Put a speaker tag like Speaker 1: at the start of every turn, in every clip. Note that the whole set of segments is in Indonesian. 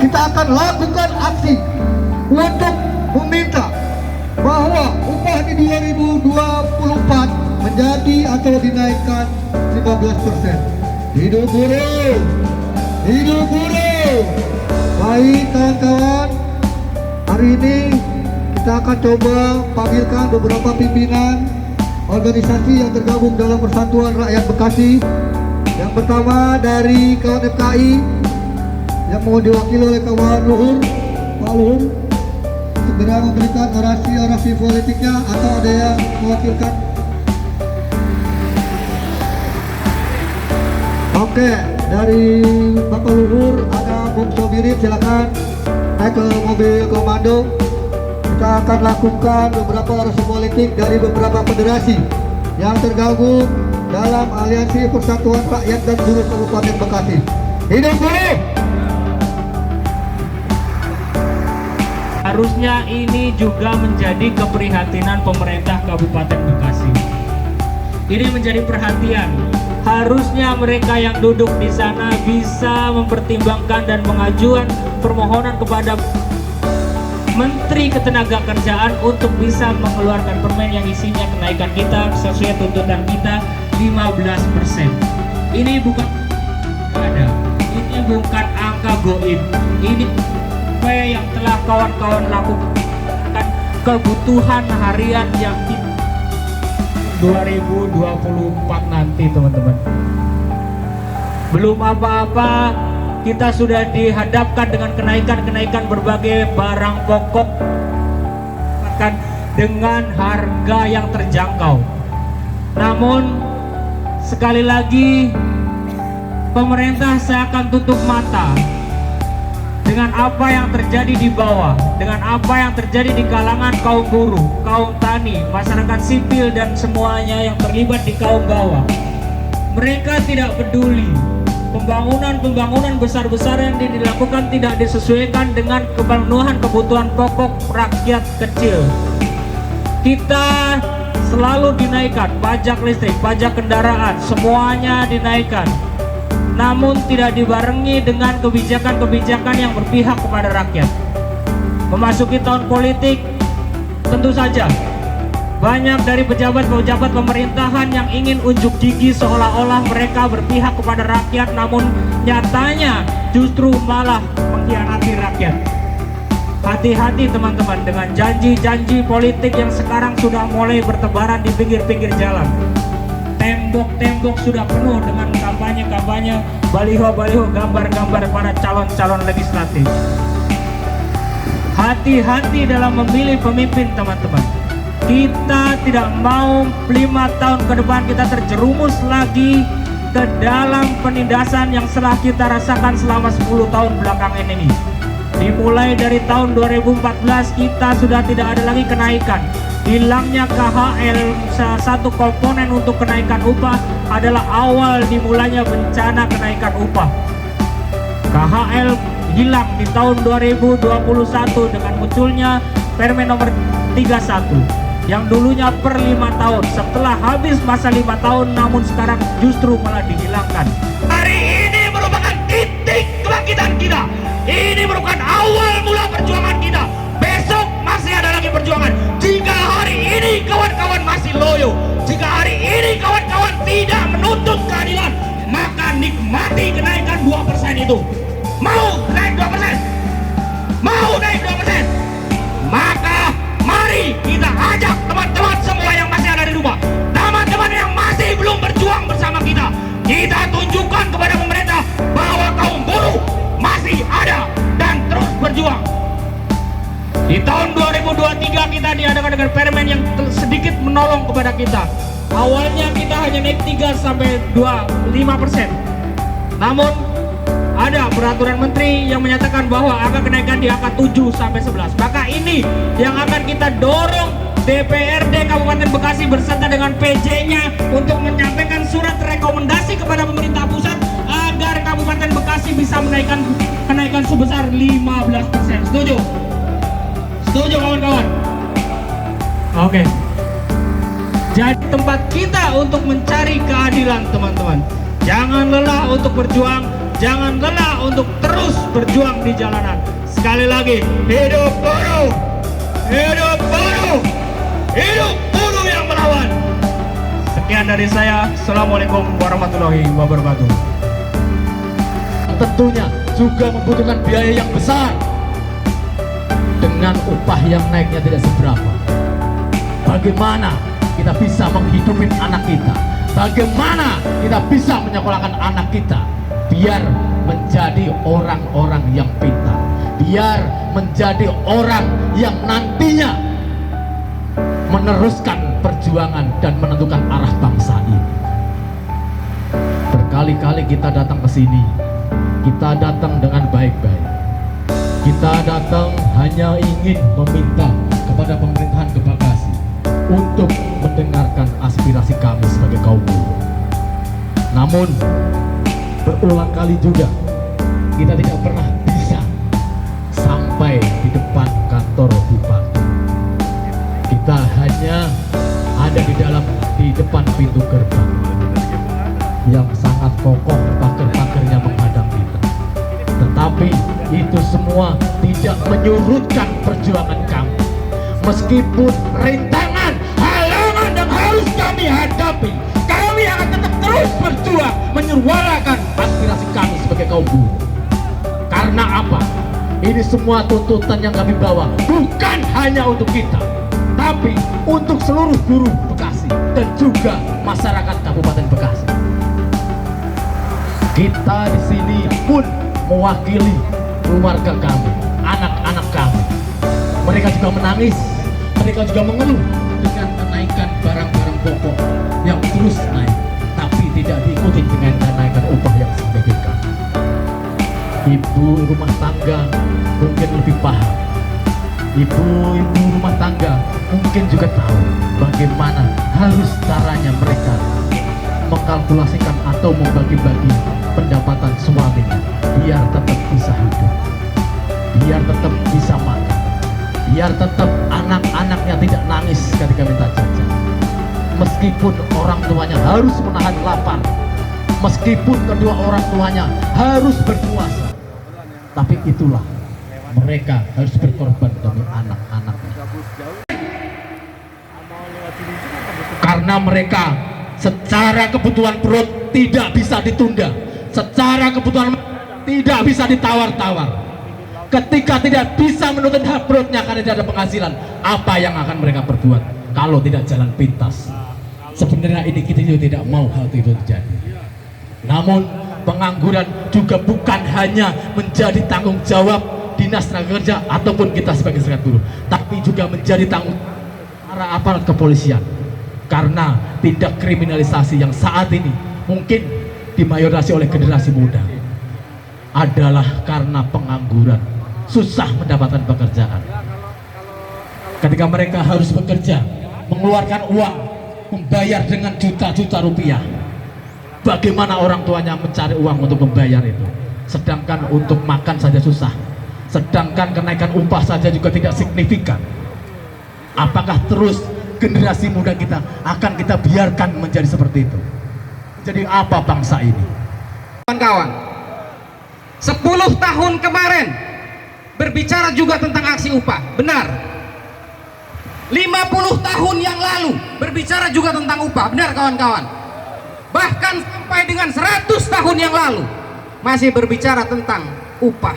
Speaker 1: kita akan lakukan aksi untuk meminta bahwa upah di 2024 menjadi atau dinaikkan 15%. Hidup buruh! Hidup buruh! Baik kawan-kawan, hari ini kita akan coba panggilkan beberapa pimpinan organisasi yang tergabung dalam Persatuan Rakyat Bekasi. Yang pertama dari kawan FKI yang mau diwakili oleh kawan Luhur, Pak Luhur, segera memberikan orasi politiknya, atau ada yang mewakilkan? Oke, dari Bapak Luhur ada Bung Sobirin, silakan naik ke mobil komando. Kita akan lakukan beberapa orasi politik dari beberapa federasi yang tergabung dalam Aliansi Persatuan Rakyat dan Buruh Kabupaten Bekasi. Hidup buruh!
Speaker 2: Harusnya ini juga menjadi keprihatinan pemerintah Kabupaten Bekasi. Ini menjadi perhatian. Harusnya mereka yang duduk di sana bisa mempertimbangkan dan mengajukan permohonan kepada Menteri Ketenagakerjaan untuk bisa mengeluarkan permen yang isinya kenaikan kita sesuai tuntutan kita 15%. Ini bukan ada. Ini bukan angka goib. Ini apa yang telah kawan-kawan lakukan, kebutuhan harian yang 2024 nanti, teman-teman. Belum apa-apa, kita sudah dihadapkan dengan kenaikan berbagai barang pokok dengan harga yang terjangkau. Namun sekali lagi pemerintah seakan tutup mata dengan apa yang terjadi di bawah, dengan apa yang terjadi di kalangan kaum buruh, kaum tani, masyarakat sipil dan semuanya yang terlibat di kaum bawah. Mereka tidak peduli. Pembangunan besar-besaran yang dilakukan tidak disesuaikan dengan kepenuhan kebutuhan pokok rakyat kecil. Kita selalu dinaikkan pajak listrik, pajak kendaraan, semuanya dinaikkan. Namun tidak dibarengi dengan kebijakan-kebijakan yang berpihak kepada rakyat. Memasuki tahun politik, tentu saja banyak dari pejabat-pejabat pemerintahan yang ingin unjuk gigi seolah-olah mereka berpihak kepada rakyat, namun nyatanya justru malah mengkhianati rakyat. Hati-hati teman-teman dengan janji-janji politik yang sekarang sudah mulai bertebaran di pinggir-pinggir jalan. Tembok-tembok sudah penuh dengan kampanye-kampanye, baliho-baliho, gambar-gambar para calon-calon legislatif. Hati-hati dalam memilih pemimpin, teman-teman. Kita tidak mau 5 tahun ke depan kita terjerumus lagi ke dalam penindasan yang telah kita rasakan selama 10 tahun belakangan ini. Dimulai dari tahun 2014 kita sudah tidak ada lagi kenaikan. Hilangnya KHL, salah satu komponen untuk kenaikan upah, adalah awal dimulainya bencana kenaikan upah. KHL hilang di tahun 2021 dengan munculnya Permen nomor 31 yang dulunya per 5 tahun. Setelah habis masa 5 tahun, namun sekarang justru malah dihilangkan. Hari ini merupakan titik kebangkitan kita. Ini merupakan awal mula perjuangan kita. Besok masih ada lagi perjuangan. Jika hari ini kawan-kawan masih loyo, jika hari ini kawan-kawan tidak menuntut keadilan, maka nikmati kenaikan 2% itu. Mau naik 2%? Mau naik 2%? Maka mari kita ajak teman-teman semua yang masih ada di rumah, teman-teman yang masih belum berjuang bersama kita. Kita tunjukkan kepada pemerintah bahwa kaum buruh masih ada dan terus berjuang. Di tahun 2023 kita diadakan dengan permen yang sedikit menolong kepada kita. Awalnya kita hanya naik 3-5%. Namun ada peraturan menteri yang menyatakan bahwa akan kenaikan di angka 7-11. Maka ini yang akan kita dorong DPRD Kabupaten Bekasi beserta dengan PJ-nya untuk menyampaikan surat rekomendasi kepada pemerintah pusat agar Kabupaten Bekasi bisa menaikkan kenaikan sebesar 15%. Setuju? Setuju kawan-kawan? Oke. Jadi tempat kita untuk mencari keadilan, teman-teman. Jangan lelah untuk berjuang. jangan lelah untuk terus berjuang di jalanan. Sekali lagi, hidup buruh, hidup buruh, hidup buruh yang melawan. Sekian dari saya. Assalamualaikum warahmatullahi wabarakatuh.
Speaker 3: Tentunya juga membutuhkan biaya yang besar. Dengan upah yang naiknya tidak seberapa, bagaimana kita bisa menghidupi anak kita? Bagaimana kita bisa menyekolahkan anak kita biar menjadi orang-orang yang pintar, biar menjadi orang yang nantinya meneruskan perjuangan dan menentukan arah bangsa ini. Berkali-kali kita datang ke sini, kita datang dengan baik-baik. Kita datang hanya ingin meminta kepada pemerintahan Bekasi untuk mendengarkan aspirasi kami sebagai kaum buruh. Namun berulang kali juga kita tidak pernah bisa sampai di depan kantor bupati. Kita hanya ada di depan pintu gerbang yang sangat kokoh, pagar-pagarnya menghadang kita. Tetapi itu semua tidak menyurutkan perjuangan kami. Meskipun rintangan, halangan yang harus kami hadapi, kami akan tetap terus berjuang menyuarakan aspirasi kami sebagai kaum buruh. Karena apa? Ini semua tuntutan yang kami bawa bukan hanya untuk kita, tapi untuk seluruh buruh Bekasi dan juga masyarakat Kabupaten Bekasi. Kita di sini pun mewakili keluarga kami, anak-anak kami. Mereka juga menangis, mereka juga mengeluh dengan kenaikan barang-barang pokok yang terus naik, tapi tidak diikuti dengan kenaikan upah yang signifikan. Ibu rumah tangga mungkin lebih paham. Ibu-ibu rumah tangga mungkin juga tahu bagaimana harus caranya mereka mengkalkulasikan atau membagi-bagi pendapatan suaminya biar tetap bisa hidup, biar tetap bisa makan, biar tetap anak-anaknya tidak nangis ketika minta jajan. Meskipun orang tuanya harus menahan lapar, meskipun kedua orang tuanya harus berpuasa, tapi itulah mereka harus berkorban demi anak-anaknya. Karena mereka secara kebutuhan perut tidak bisa ditunda, secara kebutuhan tidak bisa ditawar-tawar. Ketika tidak bisa menuntut hak perutnya karena tidak ada penghasilan, apa yang akan mereka perbuat kalau tidak jalan pintas? Sebenarnya ini kita juga tidak mau hal itu terjadi. Namun pengangguran juga bukan hanya menjadi tanggung jawab Dinas Tenaga Kerja ataupun kita sebagai serikat buruh, tapi juga menjadi tanggung para aparat kepolisian. Karena tindak kriminalisasi yang saat ini mungkin dimayorasi oleh generasi muda adalah karena pengangguran, susah mendapatkan pekerjaan. Ketika mereka harus bekerja, mengeluarkan uang, membayar dengan juta-juta rupiah, bagaimana orang tuanya mencari uang untuk membayar itu? Sedangkan untuk makan saja susah, sedangkan kenaikan upah saja juga tidak signifikan. Apakah terus generasi muda kita akan kita biarkan menjadi seperti itu? Jadi apa bangsa ini?
Speaker 4: Kawan-kawan, 10 tahun kemarin berbicara juga tentang aksi upah, benar. 50 tahun yang lalu berbicara juga tentang upah, benar kawan-kawan. Bahkan sampai dengan 100 tahun yang lalu masih berbicara tentang upah.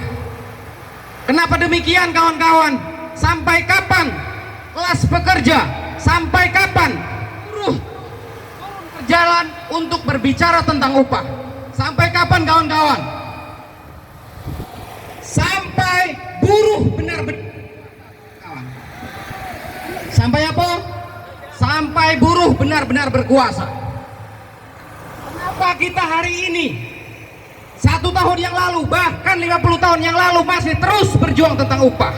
Speaker 4: Kenapa demikian kawan-kawan? Sampai kapan kelas pekerja, sampai kapan buruh turun ke jalan untuk berbicara tentang upah? Sampai kapan kawan-kawan? Sampai buruh benar-benar sampai apa? Sampai buruh benar-benar berkuasa. Kenapa kita hari ini 1 tahun yang lalu, bahkan 50 tahun yang lalu masih terus berjuang tentang upah?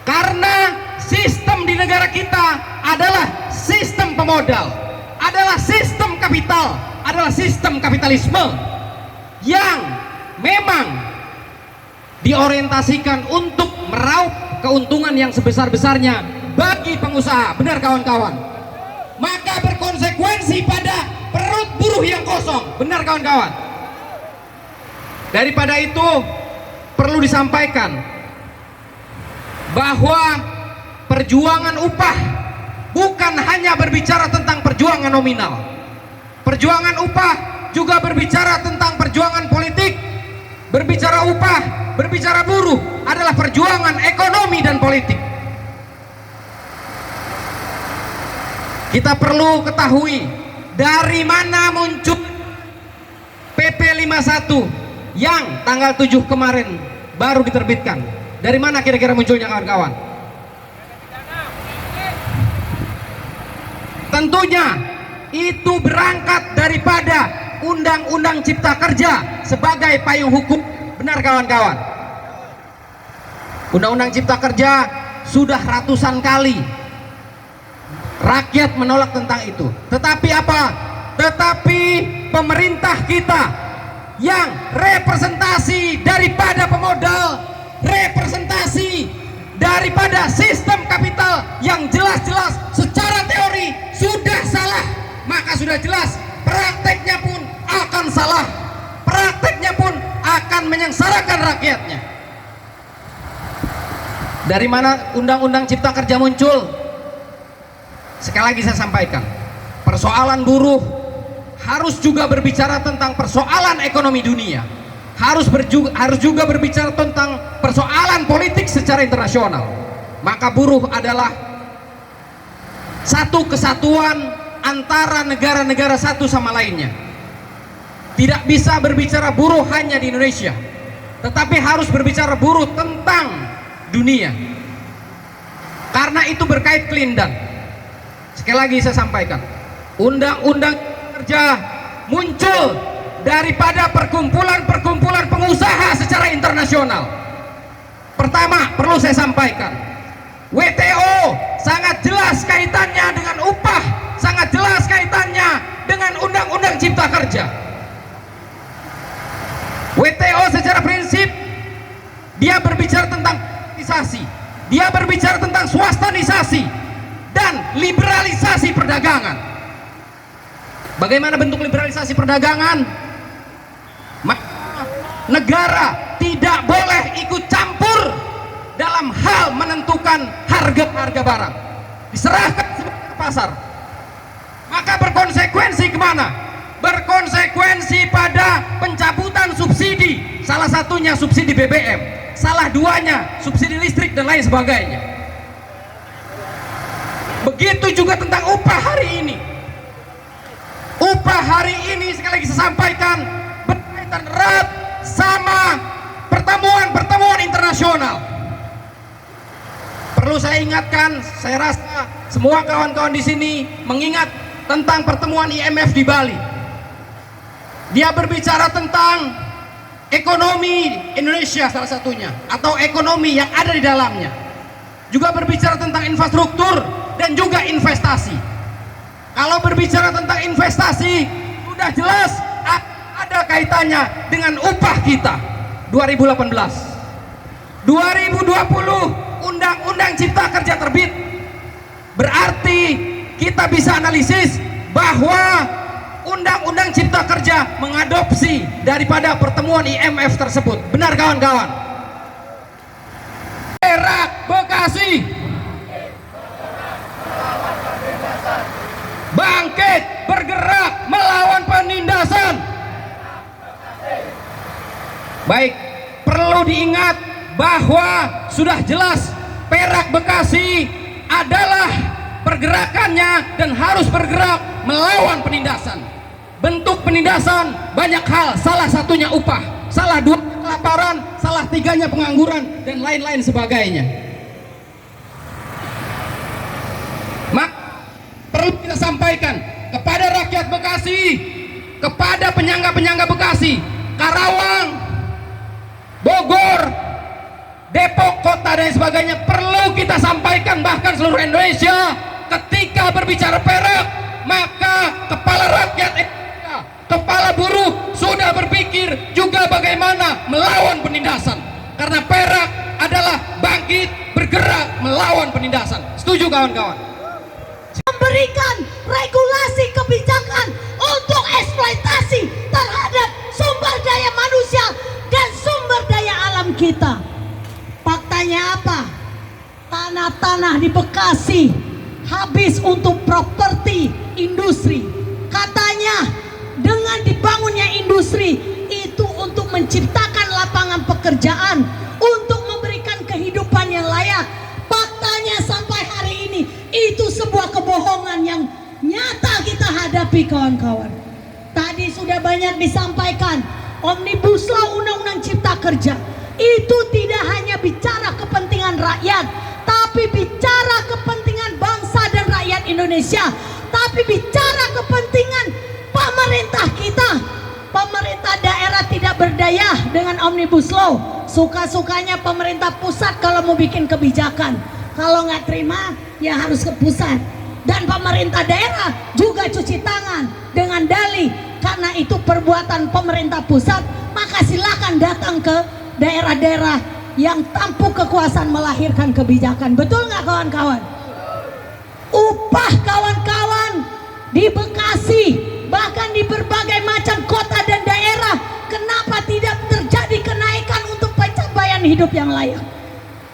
Speaker 4: Karena sistem di negara kita adalah sistem pemodal, adalah sistem kapital, adalah sistem kapitalisme yang memang diorientasikan untuk meraup keuntungan yang sebesar-besarnya bagi pengusaha, benar kawan-kawan. Maka berkonsekuensi pada perut buruh yang kosong, benar kawan-kawan. Daripada itu perlu disampaikan bahwa perjuangan upah bukan hanya berbicara tentang perjuangan nominal. Perjuangan upah juga berbicara tentang perjuangan politik. Berbicara upah, berbicara buruh adalah perjuangan ekonomi dan politik. Kita perlu ketahui dari mana muncul PP 51 yang tanggal 7 kemarin baru diterbitkan. Dari mana kira-kira munculnya, kawan-kawan? Tentunya itu berangkat daripada Undang-Undang Cipta Kerja sebagai payung hukum. Benar, kawan-kawan? Undang-Undang Cipta Kerja sudah ratusan kali rakyat menolak tentang itu. Tetapi apa? Tetapi pemerintah kita yang representasi daripada pemodal, representasi daripada sistem kapital yang jelas-jelas secara teori sudah salah, maka sudah jelas prakteknya pun akan salah, prakteknya pun akan menyengsarakan rakyatnya. Dari mana Undang-Undang Cipta Kerja muncul? Sekali lagi saya sampaikan, persoalan buruh harus juga berbicara tentang persoalan ekonomi dunia, harus juga berbicara tentang persoalan politik secara internasional. Maka buruh adalah satu kesatuan antara negara-negara satu sama lainnya. Tidak bisa berbicara buruh hanya di Indonesia, tetapi harus berbicara buruh tentang dunia, karena itu berkait kelindan. Sekali lagi saya sampaikan, Undang-Undang Kerja muncul daripada perkumpulan-perkumpulan pengusaha secara internasional. Pertama, perlu saya sampaikan, WTO sangat jelas kaitannya dengan upah, sangat jelas kaitannya dengan Undang-Undang Cipta Kerja. WTO secara prinsip dia berbicara tentang privatisasi, dia berbicara tentang swastanisasi dan liberalisasi perdagangan. Bagaimana bentuk liberalisasi perdagangan? Maka negara tidak boleh ikut campur dalam hal menentukan harga-harga barang, diserahkan ke pasar. Maka berkonsekuensi kemana? Berkonsekuensi pada pencabutan subsidi, salah satunya subsidi BBM, salah duanya subsidi listrik dan lain sebagainya. Begitu juga tentang upah hari ini. Upah hari ini sekali lagi saya sampaikan berkaitan erat sama pertemuan-pertemuan internasional. Perlu saya ingatkan, saya rasa semua kawan-kawan di sini mengingat tentang pertemuan IMF di Bali. Dia berbicara tentang ekonomi Indonesia salah satunya, atau ekonomi yang ada di dalamnya. Juga berbicara tentang infrastruktur dan juga investasi. Kalau berbicara tentang investasi, sudah jelas ada kaitannya dengan upah kita. 2018, 2020 Undang-Undang Cipta Kerja terbit. Berarti kita bisa analisis bahwa Undang-Undang Cipta Kerja mengadopsi daripada pertemuan IMF tersebut. Benar, kawan-kawan? Perak, Bekasi, bangkit, bergerak melawan penindasan. Baik, perlu diingat bahwa sudah jelas Perak Bekasi adalah pergerakannya dan harus bergerak melawan penindasan. Bentuk penindasan banyak hal, salah satunya upah, salah dua kelaparan, salah tiganya pengangguran dan lain-lain sebagainya. Perlu kita sampaikan kepada rakyat Bekasi, kepada penyangga-penyangga Bekasi, Karawang, Bogor, Depok, kota dan sebagainya, perlu kita sampaikan bahkan seluruh Indonesia, ketika berbicara Perak, maka kepala rakyat Indonesia, kepala buruh sudah berpikir juga bagaimana melawan penindasan, karena Perak adalah bangkit, bergerak melawan penindasan. Setuju, kawan-kawan?
Speaker 5: Memberikan regulasi kebijakan untuk eksploitasi terhadap sumber daya manusia industri itu untuk menciptakan lapangan pekerjaan, untuk memberikan kehidupan yang layak. Faktanya sampai hari ini itu sebuah kebohongan yang nyata kita hadapi, kawan-kawan. Tadi sudah banyak disampaikan, Omnibus Law Undang-Undang Cipta Kerja itu tidak hanya bicara kepentingan rakyat, tapi bicara kepentingan bangsa dan rakyat Indonesia, tapi bicara kepentingan pemerintah kita. Pemerintah daerah tidak berdaya dengan Omnibus Law. Suka-sukanya pemerintah pusat kalau mau bikin kebijakan, kalau nggak terima ya harus ke pusat. Dan pemerintah daerah juga cuci tangan dengan dalih, karena itu perbuatan pemerintah pusat, maka silakan datang ke daerah-daerah yang tampuk kekuasaan melahirkan kebijakan. Betul nggak, kawan-kawan? Upah, kawan-kawan, di Bekasi, bahkan di berbagai macam kota dan daerah, kenapa tidak terjadi kenaikan untuk pencapaian hidup yang layak?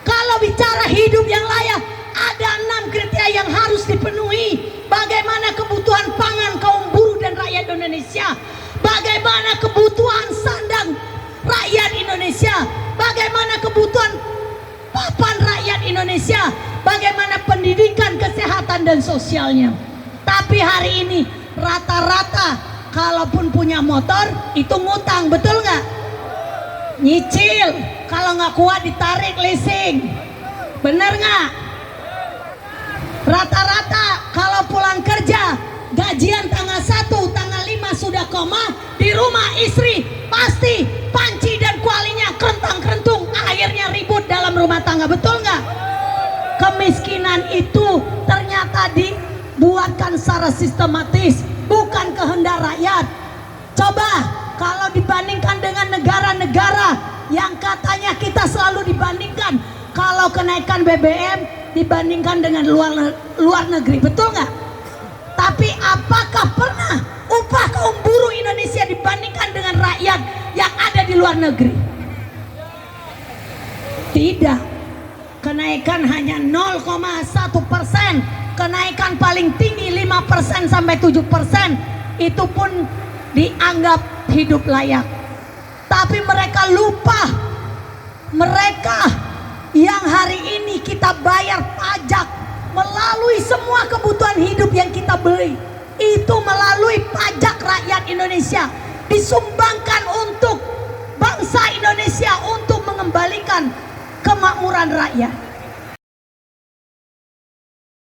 Speaker 5: Kalau bicara hidup yang layak, ada 6 kriteria yang harus dipenuhi. Bagaimana kebutuhan pangan kaum buruh dan rakyat Indonesia, bagaimana kebutuhan sandang rakyat Indonesia, bagaimana kebutuhan papan rakyat Indonesia, bagaimana pendidikan, kesehatan dan sosialnya. Tapi hari ini rata-rata kalaupun punya motor itu ngutang, betul nggak? Nyicil, kalau nggak kuat ditarik leasing, bener nggak? Rata-rata kalau pulang kerja, gajian tanggal 1, tanggal 5 sudah koma, di rumah istri pasti panci dan kualinya kerentang-kerentung, akhirnya ribut dalam rumah tangga, betul nggak? Kemiskinan itu ternyata dibuatkan secara sistematis, bukan kehendak rakyat. Coba kalau dibandingkan dengan negara-negara yang katanya kita selalu dibandingkan, kalau kenaikan BBM dibandingkan dengan luar negeri, betul nggak? Tapi apakah pernah upah kaum buruh Indonesia dibandingkan dengan rakyat yang ada di luar negeri? Tidak. Kenaikan hanya 0,1%. Kenaikan paling tinggi 5% sampai 7%. Itu pun dianggap hidup layak. Tapi mereka lupa, mereka yang hari ini kita bayar pajak melalui semua kebutuhan hidup yang kita beli, itu melalui pajak rakyat Indonesia, disumbangkan untuk bangsa Indonesia, untuk mengembalikan kemakmuran rakyat.